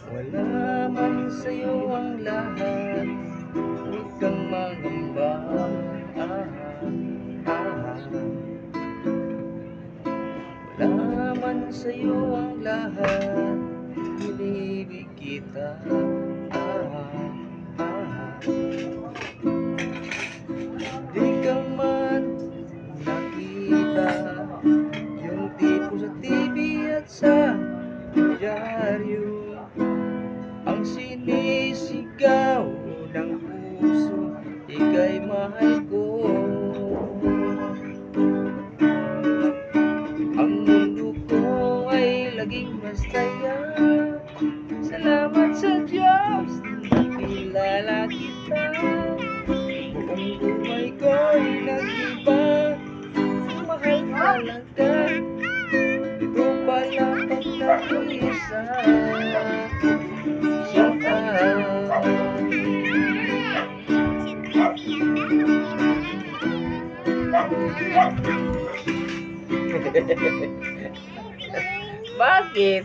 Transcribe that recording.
Wala man sa'yo ang lahat, huwag kang mangamba. Wala man sa'yo ang lahat, inibig kita. Di ka man nakita, yung tipo sa TV at sa dyaryo, ang sinisigaw ng puso, ika'y mahal ko. Ang mundo ko ay laging masaya, salamat sa Diyos, nakilala kita. Buong buhay ko'y nag-iba, mahal talaga. Ito pala pag nag-iisa siya ka. Bakit?